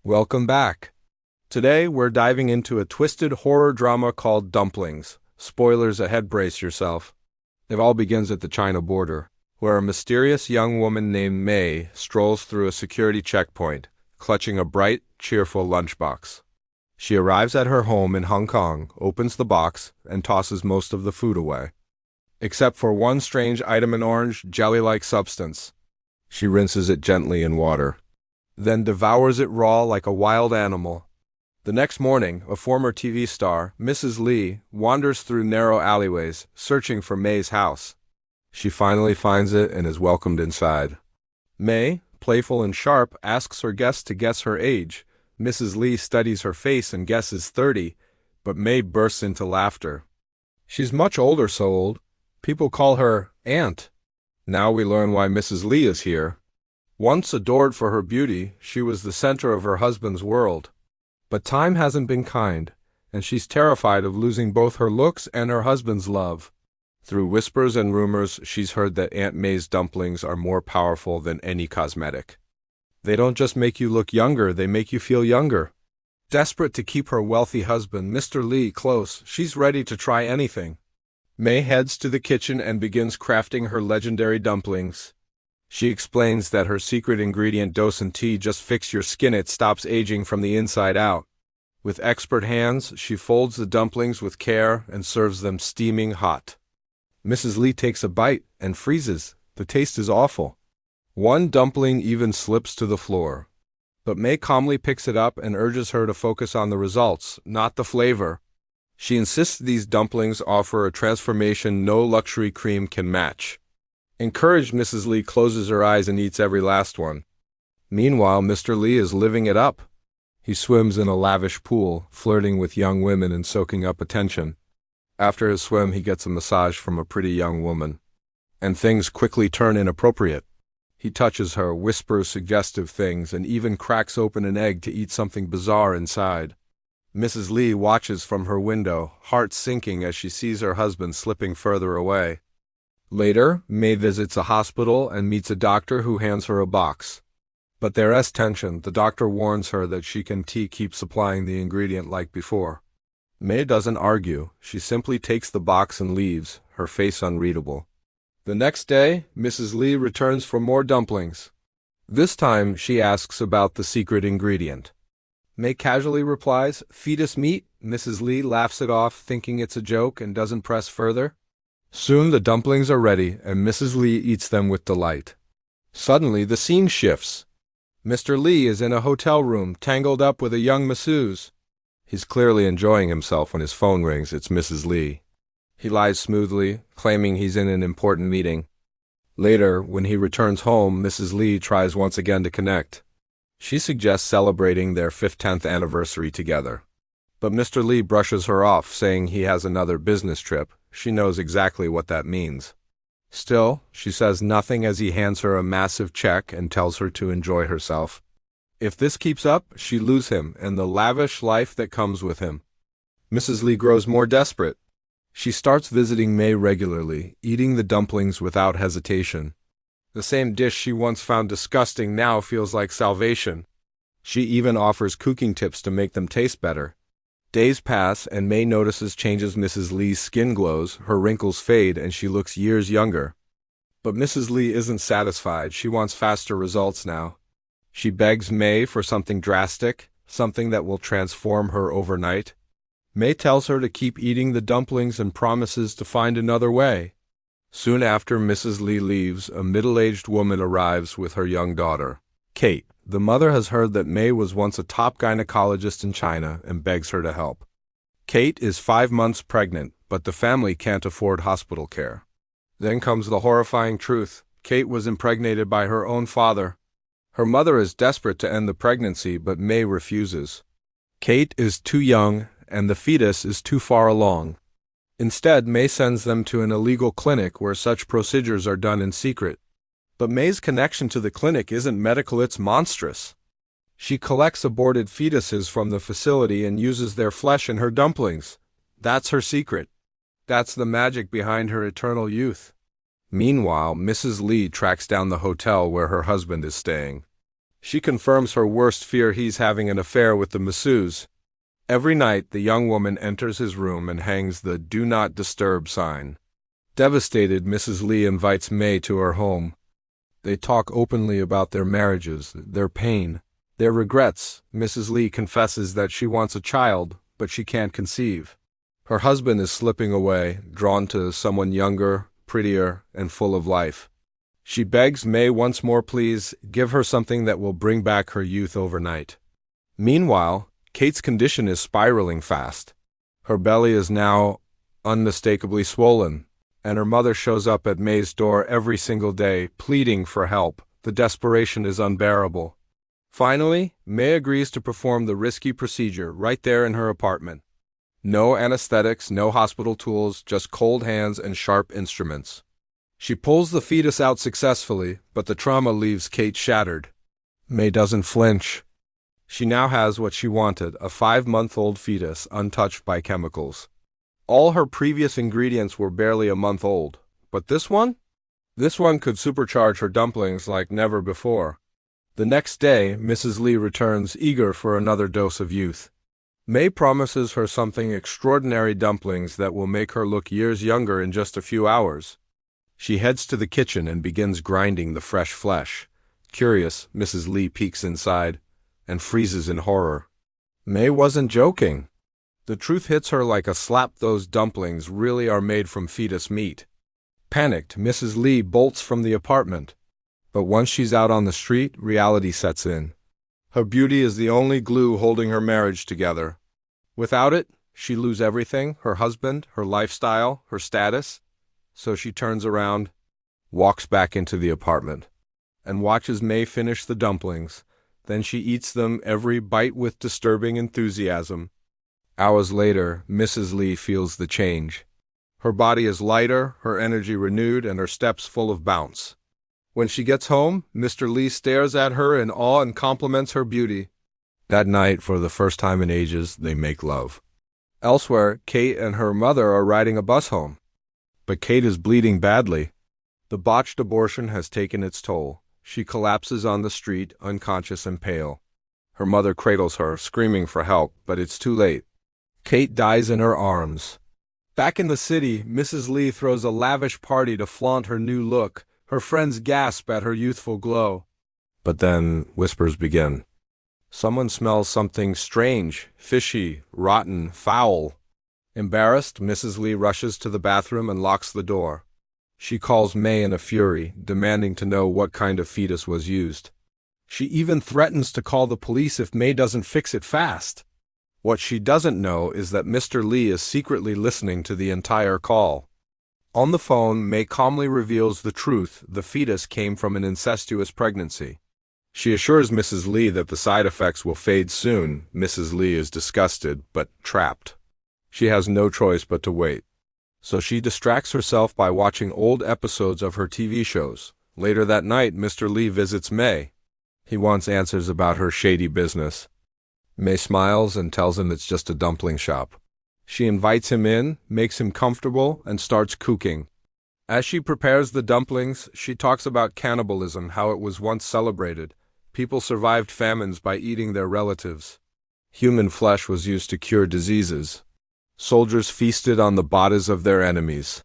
Welcome back. Today we're diving into a twisted horror drama called Dumplings. Spoilers ahead, brace yourself. It all begins at the China border, where a mysterious young woman named May strolls through a security checkpoint, clutching a bright, cheerful lunchbox. She arrives at her home in Hong Kong, opens the box, and tosses most of the food away. Except for one strange item, an orange, jelly-like substance. She rinses it gently in water, then devours it raw like a wild animal. The next morning, a former TV star, Mrs. Lee, wanders through narrow alleyways, searching for May's house. She finally finds it and is welcomed inside. May, playful and sharp, asks her guests to guess her age. Mrs. Lee studies her face and guesses 30, but May bursts into laughter. She's much older, so old. People call her Aunt. Now we learn why Mrs. Lee is here. Once adored for her beauty, she was the center of her husband's world. But time hasn't been kind, and she's terrified of losing both her looks and her husband's love. Through whispers and rumors, she's heard that Aunt May's dumplings are more powerful than any cosmetic. They don't just make you look younger, they make you feel younger. Desperate to keep her wealthy husband, Mr. Lee, close, she's ready to try anything. May heads to the kitchen and begins crafting her legendary dumplings. She explains that her secret ingredient, dosan tea, just fix your skin, it stops aging from the inside out. With expert hands, she folds the dumplings with care and serves them steaming hot. Mrs. Lee takes a bite and freezes. The taste is awful. One dumpling even slips to the floor. But May calmly picks it up and urges her to focus on the results, not the flavor. She insists these dumplings offer a transformation no luxury cream can match. Encouraged, Mrs. Lee closes her eyes and eats every last one. Meanwhile, Mr. Lee is living it up. He swims in a lavish pool, flirting with young women and soaking up attention. After his swim, he gets a massage from a pretty young woman. And things quickly turn inappropriate. He touches her, whispers suggestive things, and even cracks open an egg to eat something bizarre inside. Mrs. Lee watches from her window, heart sinking as she sees her husband slipping further away. Later, May visits a hospital and meets a doctor who hands her a box. But there's tension. The doctor warns her that she can keep supplying the ingredient like before. May doesn't argue. She simply takes the box and leaves, her face unreadable. The next day, Mrs. Lee returns for more dumplings. This time, she asks about the secret ingredient. May casually replies, "Fetus meat." Mrs. Lee laughs it off, thinking it's a joke, and doesn't press further. Soon the dumplings are ready, and Mrs. Lee eats them with delight. Suddenly, the scene shifts. Mr. Lee is in a hotel room, tangled up with a young masseuse. He's clearly enjoying himself when his phone rings. It's Mrs. Lee. He lies smoothly, claiming he's in an important meeting. Later, when he returns home, Mrs. Lee tries once again to connect. She suggests celebrating their 10th anniversary together. But Mr. Lee brushes her off, saying he has another business trip. She knows exactly what that means. Still, she says nothing as he hands her a massive check and tells her to enjoy herself. If this keeps up, she'll lose him and the lavish life that comes with him. Mrs. Lee grows more desperate. She starts visiting May regularly, eating the dumplings without hesitation. The same dish she once found disgusting now feels like salvation. She even offers cooking tips to make them taste better. Days pass and May notices changes. Mrs. Lee's skin glows, her wrinkles fade, and she looks years younger. But Mrs. Lee isn't satisfied. She wants faster results now. She begs May for something drastic, something that will transform her overnight. May tells her to keep eating the dumplings and promises to find another way. Soon after Mrs. Lee leaves, a middle-aged woman arrives with her young daughter, Kate. The mother has heard that May was once a top gynecologist in China and begs her to help. Kate is 5 months pregnant, but the family can't afford hospital care. Then comes the horrifying truth. Kate was impregnated by her own father. Her mother is desperate to end the pregnancy, but May refuses. Kate is too young, and the fetus is too far along. Instead, May sends them to an illegal clinic where such procedures are done in secret. But May's connection to the clinic isn't medical, it's monstrous. She collects aborted fetuses from the facility and uses their flesh in her dumplings. That's her secret. That's the magic behind her eternal youth. Meanwhile, Mrs. Lee tracks down the hotel where her husband is staying. She confirms her worst fear: he's having an affair with the masseuse. Every night, the young woman enters his room and hangs the "Do Not Disturb" sign. Devastated, Mrs. Lee invites May to her home. They talk openly about their marriages, their pain, their regrets. Mrs. Lee confesses that she wants a child, but she can't conceive. Her husband is slipping away, drawn to someone younger, prettier, and full of life. She begs May once more, please give her something that will bring back her youth overnight. Meanwhile, Kate's condition is spiraling fast. Her belly is now unmistakably swollen, and her mother shows up at May's door every single day, pleading for help. The desperation is unbearable. Finally, May agrees to perform the risky procedure right there in her apartment. No anesthetics, no hospital tools, just cold hands and sharp instruments. She pulls the fetus out successfully, but the trauma leaves Kate shattered. May doesn't flinch. She now has what she wanted, a 5-month-old fetus untouched by chemicals. All her previous ingredients were barely a month old, but this one? This one could supercharge her dumplings like never before. The next day, Mrs. Lee returns, eager for another dose of youth. May promises her something extraordinary: dumplings that will make her look years younger in just a few hours. She heads to the kitchen and begins grinding the fresh flesh. Curious, Mrs. Lee peeks inside and freezes in horror. May wasn't joking. The truth hits her like a slap: those dumplings really are made from fetus meat. Panicked, Mrs. Lee bolts from the apartment. But once she's out on the street, reality sets in. Her beauty is the only glue holding her marriage together. Without it, she'd lose everything: her husband, her lifestyle, her status. So she turns around, walks back into the apartment, and watches May finish the dumplings. Then she eats them, every bite with disturbing enthusiasm. Hours later, Mrs. Lee feels the change. Her body is lighter, her energy renewed, and her steps full of bounce. When she gets home, Mr. Lee stares at her in awe and compliments her beauty. That night, for the first time in ages, they make love. Elsewhere, Kate and her mother are riding a bus home. But Kate is bleeding badly. The botched abortion has taken its toll. She collapses on the street, unconscious and pale. Her mother cradles her, screaming for help, but it's too late. Kate dies in her arms. Back in the city, Mrs. Lee throws a lavish party to flaunt her new look. Her friends gasp at her youthful glow. But then whispers begin. Someone smells something strange, fishy, rotten, foul. Embarrassed, Mrs. Lee rushes to the bathroom and locks the door. She calls May in a fury, demanding to know what kind of fetus was used. She even threatens to call the police if May doesn't fix it fast. What she doesn't know is that Mr. Lee is secretly listening to the entire call. On the phone, May calmly reveals the truth: the fetus came from an incestuous pregnancy. She assures Mrs. Lee that the side effects will fade soon. Mrs. Lee is disgusted, but trapped. She has no choice but to wait. So she distracts herself by watching old episodes of her TV shows. Later that night, Mr. Lee visits May. He wants answers about her shady business. May smiles and tells him it's just a dumpling shop. She invites him in, makes him comfortable, and starts cooking. As she prepares the dumplings, she talks about cannibalism, how it was once celebrated. People survived famines by eating their relatives. Human flesh was used to cure diseases. Soldiers feasted on the bodies of their enemies.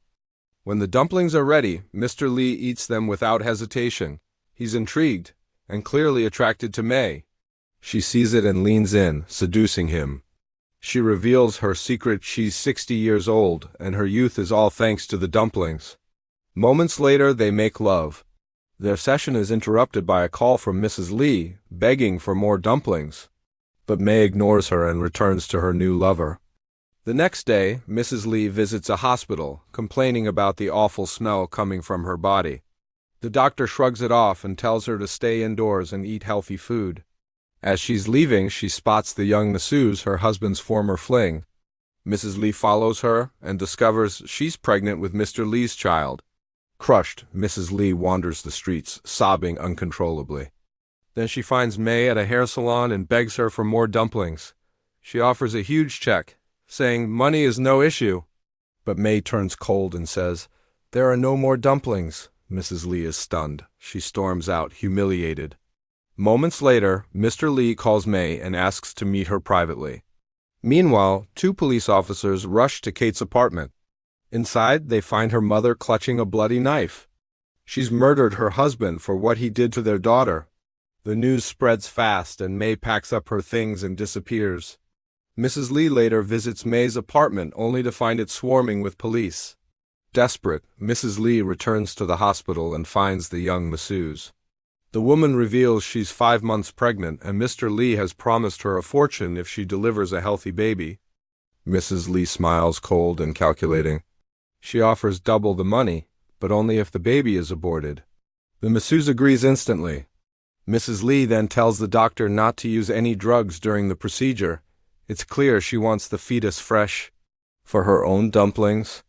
When the dumplings are ready, Mr. Lee eats them without hesitation. He's intrigued and clearly attracted to May. She sees it and leans in, seducing him. She reveals her secret: she's 60 years old, and her youth is all thanks to the dumplings. Moments later, they make love. Their session is interrupted by a call from Mrs. Lee, begging for more dumplings. But May ignores her and returns to her new lover. The next day, Mrs. Lee visits a hospital, complaining about the awful smell coming from her body. The doctor shrugs it off and tells her to stay indoors and eat healthy food. As she's leaving, she spots the young masseuse, her husband's former fling. Mrs. Lee follows her and discovers she's pregnant with Mr. Lee's child. Crushed, Mrs. Lee wanders the streets, sobbing uncontrollably. Then she finds May at a hair salon and begs her for more dumplings. She offers a huge check, saying money is no issue. But May turns cold and says, "There are no more dumplings." Mrs. Lee is stunned. She storms out, humiliated. Moments later, Mr. Lee calls May and asks to meet her privately. Meanwhile, two police officers rush to Kate's apartment. Inside, they find her mother clutching a bloody knife. She's murdered her husband for what he did to their daughter. The news spreads fast and May packs up her things and disappears. Mrs. Lee later visits May's apartment only to find it swarming with police. Desperate, Mrs. Lee returns to the hospital and finds the young masseuse. The woman reveals she's 5 months pregnant and Mr. Lee has promised her a fortune if she delivers a healthy baby. Mrs. Lee smiles cold and calculating. She offers double the money, but only if the baby is aborted. The masseuse agrees instantly. Mrs. Lee then tells the doctor not to use any drugs during the procedure. It's clear she wants the fetus fresh. For her own dumplings,